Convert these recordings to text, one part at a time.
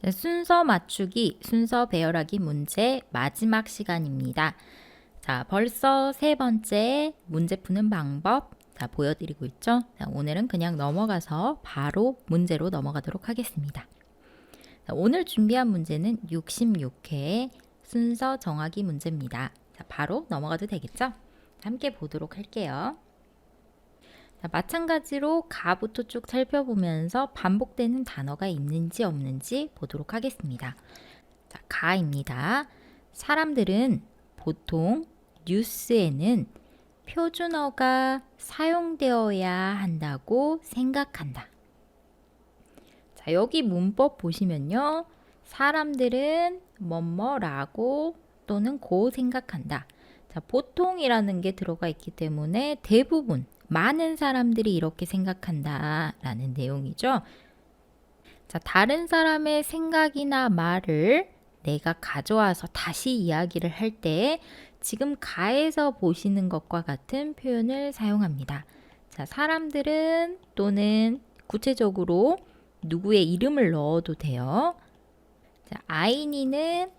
네, 순서 맞추기, 순서 배열하기 문제 마지막 시간입니다. 자, 벌써 세 번째 문제 푸는 방법 보여드리고 있죠. 자, 오늘은 그냥 넘어가서 바로 문제로 넘어가도록 하겠습니다. 자, 오늘 준비한 문제는 66회 순서 정하기 문제입니다. 자, 바로 넘어가도 되겠죠? 함께 보도록 할게요. 자, 마찬가지로 가부터 쭉 살펴보면서 반복되는 단어가 있는지 없는지 보도록 하겠습니다. 자, 가입니다. 사람들은 보통 뉴스에는 표준어가 사용되어야 한다고 생각한다. 자, 여기 문법 보시면요. 사람들은 뭐뭐라고 또는 고 생각한다. 자, 보통이라는 게 들어가 있기 때문에 대부분 많은 사람들이 이렇게 생각한다라는 내용이죠. 자, 다른 사람의 생각이나 말을 내가 가져와서 다시 이야기를 할 때 지금 가에서 보시는 것과 같은 표현을 사용합니다. 자, 사람들은 또는 구체적으로 누구의 이름을 넣어도 돼요. 자, 아이니는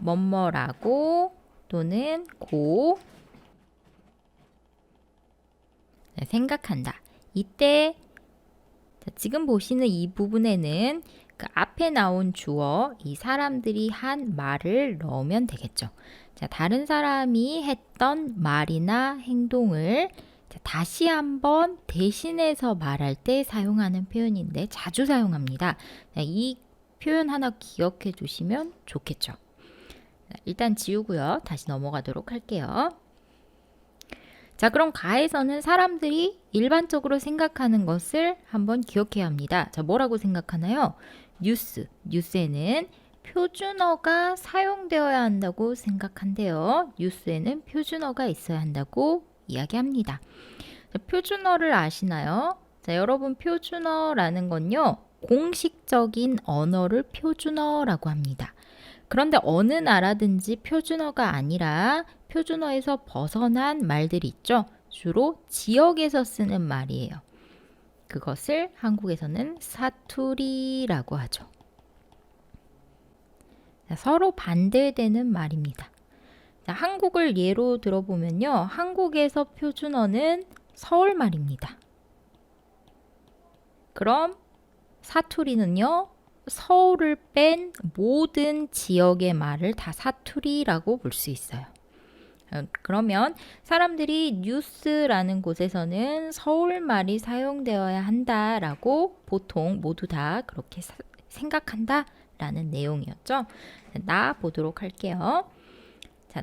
뭐뭐라고 또는 고 생각한다. 이때 지금 보시는 이 부분에는 그 앞에 나온 주어, 이 사람들이 한 말을 넣으면 되겠죠. 자, 다른 사람이 했던 말이나 행동을 다시 한번 대신해서 말할 때 사용하는 표현인데 자주 사용합니다. 자, 이 표현 하나 기억해 두시면 좋겠죠. 자, 일단 지우고요. 다시 넘어가도록 할게요. 자, 그럼 가에서는 사람들이 일반적으로 생각하는 것을 한번 기억해야 합니다. 자, 뭐라고 생각하나요? 뉴스에는 표준어가 사용되어야 한다고 생각한대요. 뉴스에는 표준어가 있어야 한다고 이야기합니다. 자, 표준어를 아시나요? 자, 여러분 표준어라는 건요. 공식적인 언어를 표준어라고 합니다. 그런데 어느 나라든지 표준어가 아니라 표준어에서 벗어난 말들이 있죠. 주로 지역에서 쓰는 말이에요. 그것을 한국에서는 사투리라고 하죠. 서로 반대되는 말입니다. 자, 한국을 예로 들어보면요. 한국에서 표준어는 서울말입니다. 그럼 사투리는요. 서울을 뺀 모든 지역의 말을 다 사투리라고 볼 수 있어요. 그러면 사람들이 뉴스라는 곳에서는 서울말이 사용되어야 한다라고 보통 모두 다 그렇게 생각한다라는 내용이었죠. 나 보도록 할게요. 자,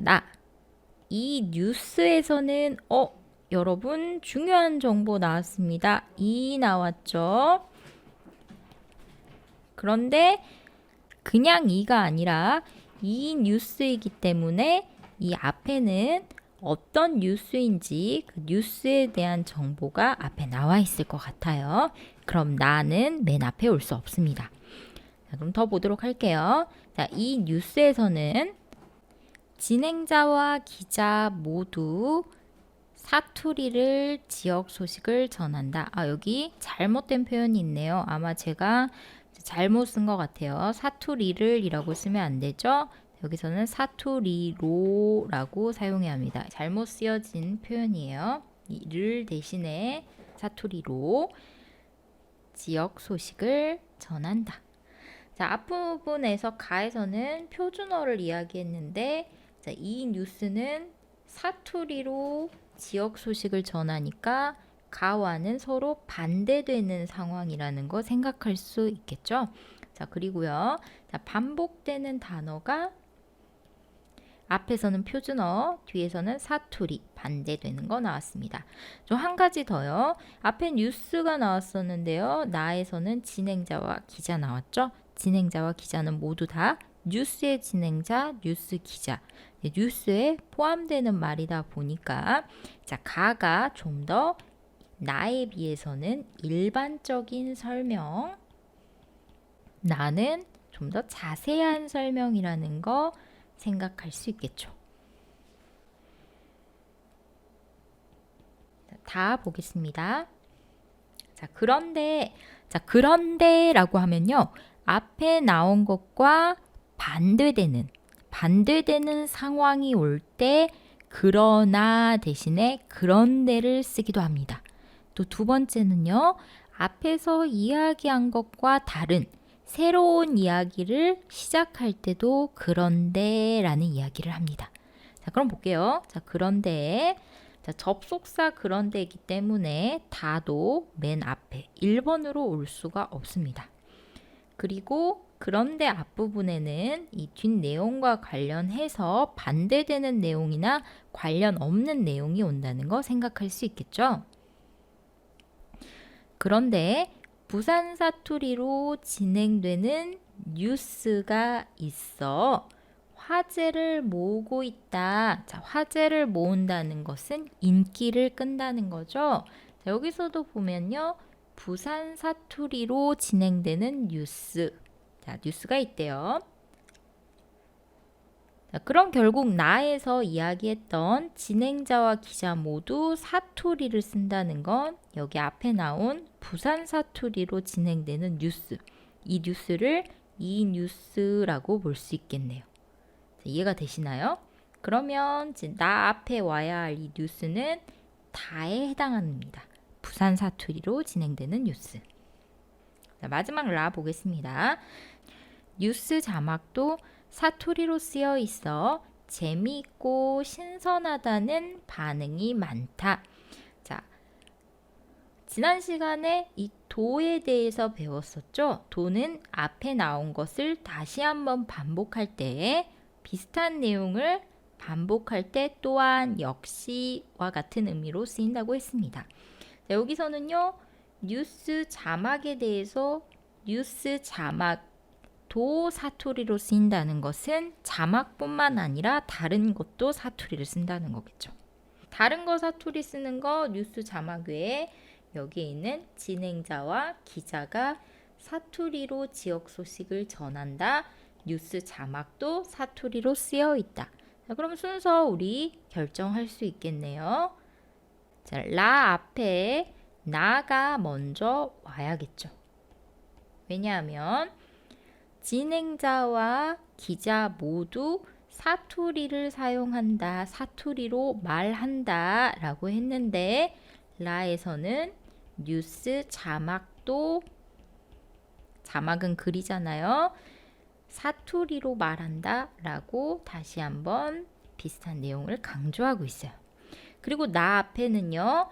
이 뉴스에서는 여러분 중요한 정보 나왔습니다. 이 나왔죠. 그런데 그냥 이가 아니라 이 뉴스이기 때문에 이 앞에는 어떤 뉴스인지 그 뉴스에 대한 정보가 앞에 나와 있을 것 같아요. 그럼 나는 맨 앞에 올 수 없습니다. 자, 그럼 더 보도록 할게요. 자, 이 뉴스에서는 진행자와 기자 모두 사투리를 지역 소식을 전한다. 여기 잘못된 표현이 있네요. 아마 제가 잘못 쓴 것 같아요. 사투리를 이라고 쓰면 안 되죠. 여기서는 사투리로라고 사용해야 합니다. 잘못 쓰여진 표현이에요. 이를 대신에 사투리로 지역 소식을 전한다. 자, 앞부분에서 가에서는 표준어를 이야기했는데 자, 이 뉴스는 사투리로 지역 소식을 전하니까 가와는 서로 반대되는 상황이라는 거 생각할 수 있겠죠. 자, 그리고요. 자, 반복되는 단어가 앞에서는 표준어, 뒤에서는 사투리, 반대되는 거 나왔습니다. 좀 한 가지 더요. 앞에 뉴스가 나왔었는데요. 나에서는 진행자와 기자 나왔죠. 진행자와 기자는 모두 다 뉴스의 진행자, 뉴스 기자, 뉴스에 포함되는 말이다 보니까 자, 가가 좀 더 나에 비해서는 일반적인 설명, 나는 좀 더 자세한 설명이라는 거 생각할 수 있겠죠. 다 보겠습니다. 자, 그런데라고 하면요. 앞에 나온 것과 반대되는 상황이 올 때 그러나 대신에 그런데를 쓰기도 합니다. 또 두 번째는요. 앞에서 이야기한 것과 다른 새로운 이야기를 시작할 때도 그런데라는 이야기를 합니다. 자, 그럼 볼게요. 자, 그런데 자, 접속사 그런데이기 때문에 다도 맨 앞에 1번으로 올 수가 없습니다. 그리고 그런데 앞부분에는 이 뒷내용과 관련해서 반대되는 내용이나 관련 없는 내용이 온다는 거 생각할 수 있겠죠? 그런데 부산 사투리로 진행되는 뉴스가 있어 화제를 모으고 있다. 자, 화제를 모은다는 것은 인기를 끈다는 거죠. 자, 여기서도 보면요. 부산 사투리로 진행되는 뉴스. 자, 뉴스가 있대요. 자, 그럼 결국 나에서 이야기했던 진행자와 기자 모두 사투리를 쓴다는 건 여기 앞에 나온 부산 사투리로 진행되는 뉴스. 이 뉴스를 이 뉴스라고 볼 수 있겠네요. 자, 이해가 되시나요? 그러면 나 앞에 와야 할 이 뉴스는 다에 해당합니다. 부산 사투리로 진행되는 뉴스. 자, 마지막 라 보겠습니다. 뉴스 자막도 사투리로 쓰여 있어 재미있고 신선하다는 반응이 많다. 자, 지난 시간에 이 도에 대해서 배웠었죠? 도는 앞에 나온 것을 다시 한번 반복할 때 비슷한 내용을 반복할 때 또한 역시와 같은 의미로 쓰인다고 했습니다. 자, 여기서는요. 뉴스 자막에 대해서 뉴스 자막도 사투리로 쓰인다는 것은 자막뿐만 아니라 다른 것도 사투리를 쓴다는 거겠죠. 다른 거 사투리 쓰는 거 뉴스 자막 외에 여기에 있는 진행자와 기자가 사투리로 지역 소식을 전한다. 뉴스 자막도 사투리로 쓰여 있다. 자, 그럼 순서 우리 결정할 수 있겠네요. 자, 라 앞에 나가 먼저 와야겠죠. 왜냐하면 진행자와 기자 모두 사투리를 사용한다, 사투리로 말한다 라고 했는데 라에서는 뉴스 자막도 자막은 글이잖아요. 사투리로 말한다 라고 다시 한번 비슷한 내용을 강조하고 있어요. 그리고 나 앞에는요.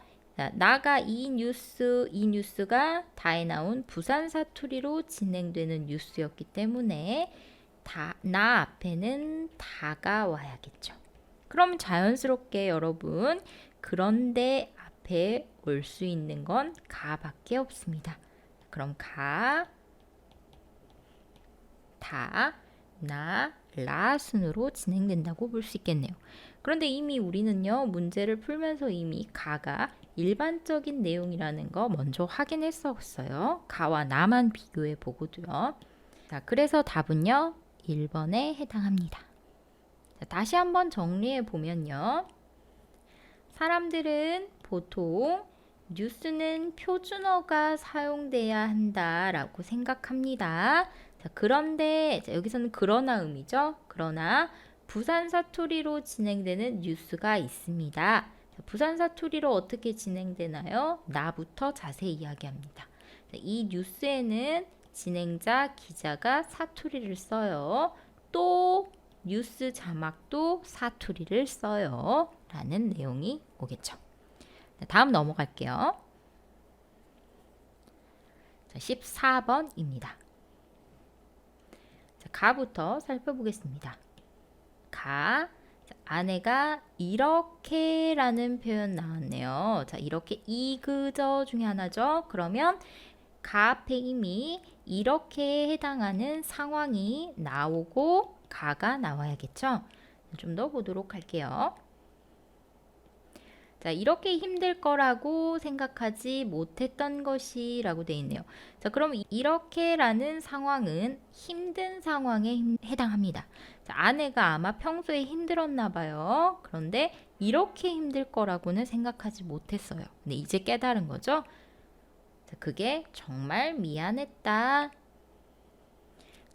나가 이 뉴스가 다에 나온 부산 사투리로 진행되는 뉴스였기 때문에 나 앞에는 다가 와야겠죠. 그럼 자연스럽게 여러분 그런데 앞에 올 수 있는 건 가밖에 없습니다. 그럼 가, 다, 나, 라 순으로 진행된다고 볼 수 있겠네요. 그런데 이미 우리는요 문제를 풀면서 이미 가가 일반적인 내용이라는 거 먼저 확인했었어요. 가와 나만 비교해 보고도요. 자, 그래서 답은요 1번에 해당합니다. 자, 다시 한번 정리해 보면요. 사람들은 보통 뉴스는 표준어가 사용돼야 한다라고 생각합니다. 자, 그런데 여기서는 그러나 의미죠. 그러나 부산 사투리로 진행되는 뉴스가 있습니다. 자, 부산 사투리로 어떻게 진행되나요? 나부터 자세히 이야기합니다. 자, 이 뉴스에는 진행자, 기자가 사투리를 써요. 또 뉴스 자막도 사투리를 써요. 라는 내용이 오겠죠. 자, 다음 넘어갈게요. 자, 14번입니다. 자, 가부터 살펴보겠습니다. 가, 자, 아내가 이렇게 라는 표현 나왔네요. 자, 이렇게 이그저 중에 하나죠. 그러면 가 앞에 이미 이렇게 해당하는 상황이 나오고 가가 나와야겠죠. 좀 더 보도록 할게요. 자, 이렇게 힘들 거라고 생각하지 못했던 것이라고 되어 있네요. 자, 그럼 이렇게라는 상황은 힘든 상황에 해당합니다. 자, 아내가 아마 평소에 힘들었나 봐요. 그런데 이렇게 힘들 거라고는 생각하지 못했어요. 근데 이제 깨달은 거죠. 자, 그게 정말 미안했다.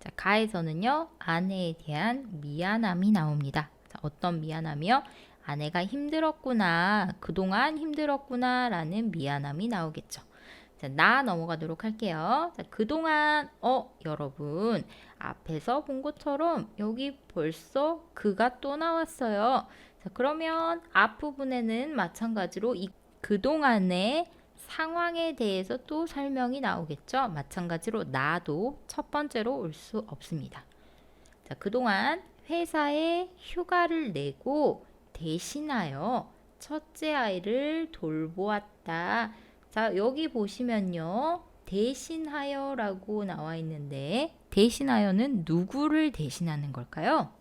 자, 가에서는요, 아내에 대한 미안함이 나옵니다. 자, 어떤 미안함이요? 아내가 힘들었구나, 그동안 힘들었구나 라는 미안함이 나오겠죠. 자, 나 넘어가도록 할게요. 자, 그동안, 여러분, 앞에서 본 것처럼 여기 벌써 그가 또 나왔어요. 자, 그러면 앞부분에는 마찬가지로 이 그동안의 상황에 대해서 또 설명이 나오겠죠. 마찬가지로 나도 첫 번째로 올 수 없습니다. 자, 그동안 회사에 휴가를 내고 대신하여 첫째 아이를 돌보았다. 자, 여기 보시면요. 대신하여 라고 나와 있는데 대신하여는 누구를 대신하는 걸까요?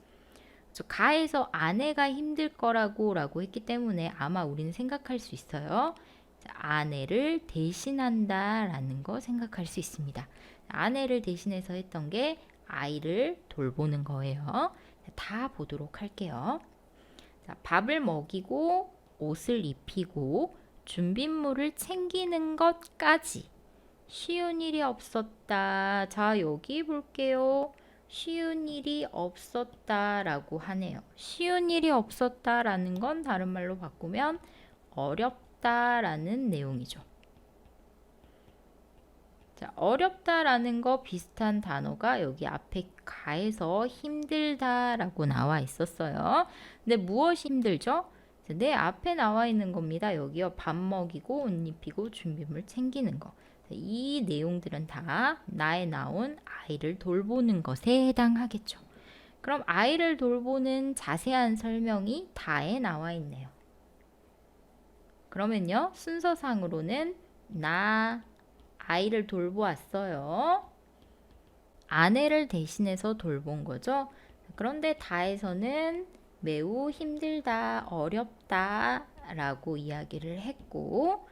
가에서 아내가 힘들 거라고 라고 했기 때문에 아마 우리는 생각할 수 있어요. 자, 아내를 대신한다 라는 거 생각할 수 있습니다. 아내를 대신해서 했던 게 아이를 돌보는 거예요. 다 보도록 할게요. 자, 밥을 먹이고 옷을 입히고 준빗물을 챙기는 것까지 쉬운 일이 없었다. 자, 여기 볼게요. 쉬운 일이 없었다라고 하네요. 쉬운 일이 없었다라는 건 다른 말로 바꾸면 어렵다라는 내용이죠. 자, 어렵다라는 거 비슷한 단어가 여기 앞에 가에서 힘들다라고 나와 있었어요. 근데 무엇이 힘들죠? 내 앞에 나와 있는 겁니다. 여기요. 밥 먹이고 옷 입히고 준비물 챙기는 거. 이 내용들은 다 나에 나온 아이를 돌보는 것에 해당하겠죠. 그럼 아이를 돌보는 자세한 설명이 다에 나와 있네요. 그러면요. 순서상으로는 나 아이를 돌보았어요. 아내를 대신해서 돌본 거죠. 그런데 다에서는 매우 힘들다, 어렵다 라고 이야기를 했고,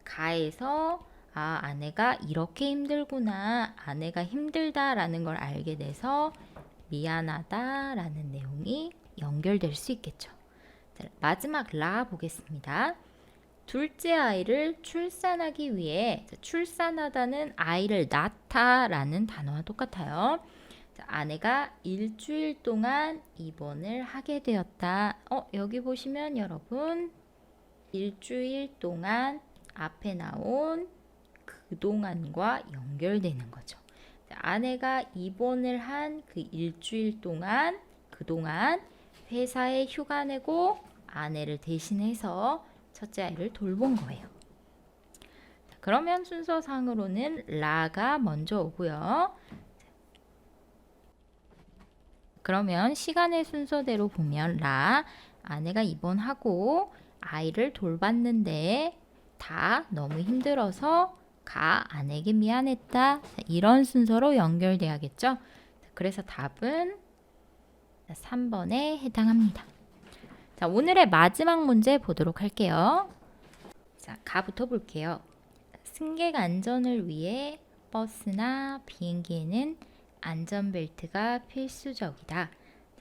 가에서 아내가 이렇게 힘들구나, 아내가 힘들다라는 걸 알게 돼서 미안하다라는 내용이 연결될 수 있겠죠. 자, 마지막 라 보겠습니다. 둘째 아이를 출산하기 위해, 출산하다는 아이를 낳다라는 단어와 똑같아요. 자, 아내가 일주일 동안 입원을 하게 되었다. 여기 보시면 여러분 일주일 동안 앞에 나온 그동안과 연결되는 거죠. 자, 아내가 입원을 한 그 일주일 동안 그동안 회사에 휴가 내고 아내를 대신해서 첫째 아이를 돌본 거예요. 자, 그러면 순서상으로는 라가 먼저 오고요. 그러면 시간의 순서대로 보면 라, 아내가 입원하고 아이를 돌봤는데 다 너무 힘들어서 가, 아내에게 미안했다. 이런 순서로 연결돼야겠죠. 그래서 답은 3번에 해당합니다. 자, 오늘의 마지막 문제 보도록 할게요. 자, 가부터 볼게요. 승객 안전을 위해 버스나 비행기에는 안전벨트가 필수적이다.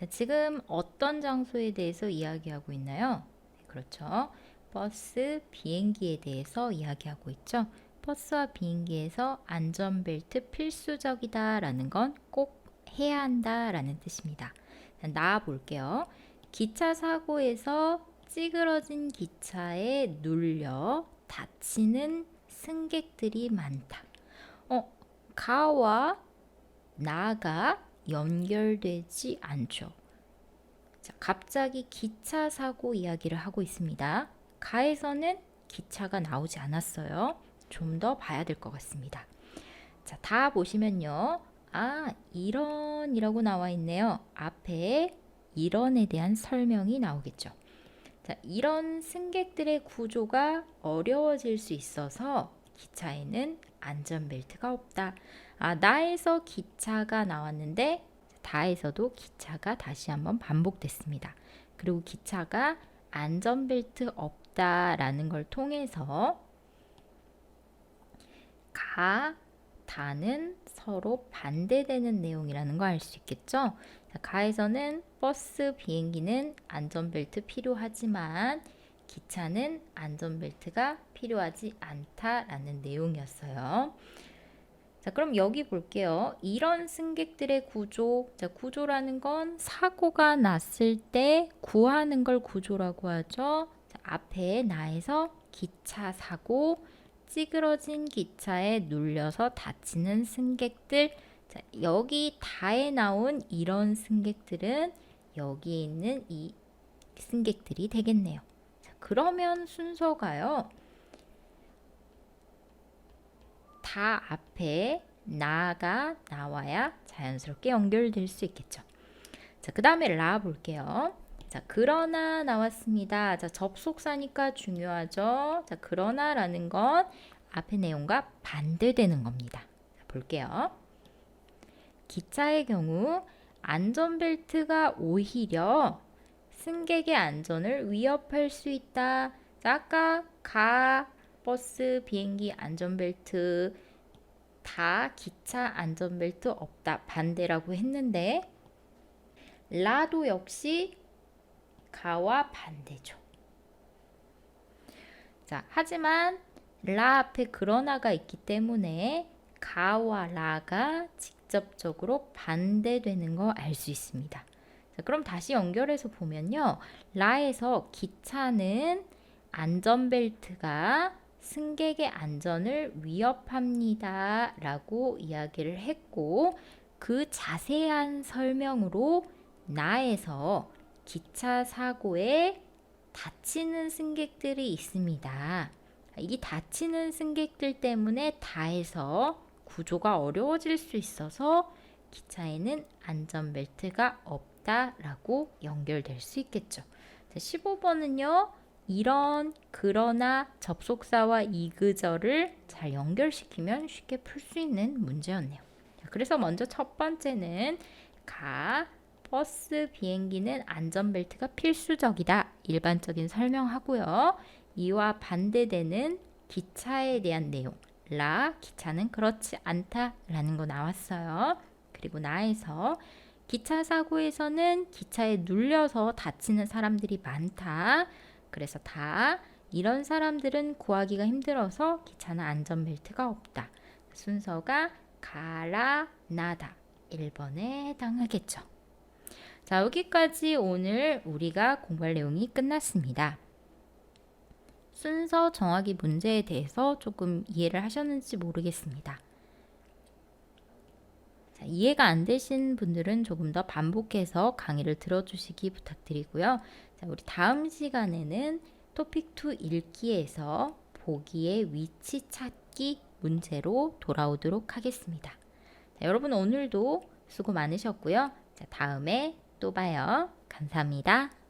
자, 지금 어떤 장소에 대해서 이야기하고 있나요? 네, 그렇죠. 버스, 비행기에 대해서 이야기하고 있죠. 버스와 비행기에서 안전벨트 필수적이다 라는 건 꼭 해야 한다 라는 뜻입니다. 자, 나와 볼게요. 기차 사고에서 찌그러진 기차에 눌려 다치는 승객들이 많다. 가와 나가 연결되지 않죠. 자, 갑자기 기차 사고 이야기를 하고 있습니다. 가에서는 기차가 나오지 않았어요. 좀 더 봐야 될 것 같습니다. 자, 다 보시면요. 이런이라고 나와 있네요. 앞에 이런에 대한 설명이 나오겠죠. 자, 이런 승객들의 구조가 어려워질 수 있어서 기차에는 안전벨트가 없다. 나에서 기차가 나왔는데 다에서도 기차가 다시 한번 반복됐습니다. 그리고 기차가 안전벨트 없다라는 걸 통해서 가, 다는 서로 반대되는 내용이라는 거 알 수 있겠죠? 자, 가에서는 버스, 비행기는 안전벨트 필요하지만 기차는 안전벨트가 필요하지 않다라는 내용이었어요. 자, 그럼 여기 볼게요. 이런 승객들의 구조. 자, 구조라는 건 사고가 났을 때 구하는 걸 구조라고 하죠. 자, 앞에 나에서 기차 사고, 찌그러진 기차에 눌려서 다치는 승객들. 자, 여기 다에 나온 이런 승객들은 여기에 있는 이 승객들이 되겠네요. 자, 그러면 순서가요. 다 앞에 나가 나와야 자연스럽게 연결될 수 있겠죠. 자, 그 다음에 라 볼게요. 자, 그러나 나왔습니다. 자, 접속사니까 중요하죠. 자, 그러나라는 건 앞의 내용과 반대되는 겁니다. 자, 볼게요. 기차의 경우 안전벨트가 오히려 승객의 안전을 위협할 수 있다. 자, 아까 버스, 비행기 안전벨트 다 기차 안전벨트 없다. 반대라고 했는데 라도 역시 가와 반대죠. 자, 하지만 라 앞에 그러나가 있기 때문에 가와 라가 직접적으로 반대되는 거 알 수 있습니다. 자, 그럼 다시 연결해서 보면요. 라에서 기차는 안전벨트가 승객의 안전을 위협합니다. 라고 이야기를 했고 그 자세한 설명으로 나에서 기차 사고에 다치는 승객들이 있습니다. 이 다치는 승객들 때문에 다에서 구조가 어려워질 수 있어서 기차에는 안전벨트가 없다라고 연결될 수 있겠죠. 15번은요. 이런 그러나 접속사와 이그저를 잘 연결시키면 쉽게 풀 수 있는 문제였네요. 그래서 먼저 첫 번째는 버스, 비행기는 안전벨트가 필수적이다. 일반적인 설명하고요. 이와 반대되는 기차에 대한 내용. 기차는 그렇지 않다라는 거 나왔어요. 그리고 나에서 기차 사고에서는 기차에 눌려서 다치는 사람들이 많다. 그래서 이런 사람들은 구하기가 힘들어서 기차는 안전벨트가 없다. 순서가 가라, 나다. 1번에 해당하겠죠. 자, 여기까지 오늘 우리가 공부할 내용이 끝났습니다. 순서 정하기 문제에 대해서 조금 이해를 하셨는지 모르겠습니다. 자, 이해가 안 되신 분들은 조금 더 반복해서 강의를 들어주시기 부탁드리고요. 자, 우리 다음 시간에는 토픽2 읽기에서 보기의 위치 찾기 문제로 돌아오도록 하겠습니다. 자, 여러분 오늘도 수고 많으셨고요. 자, 다음에 또 봐요. 감사합니다.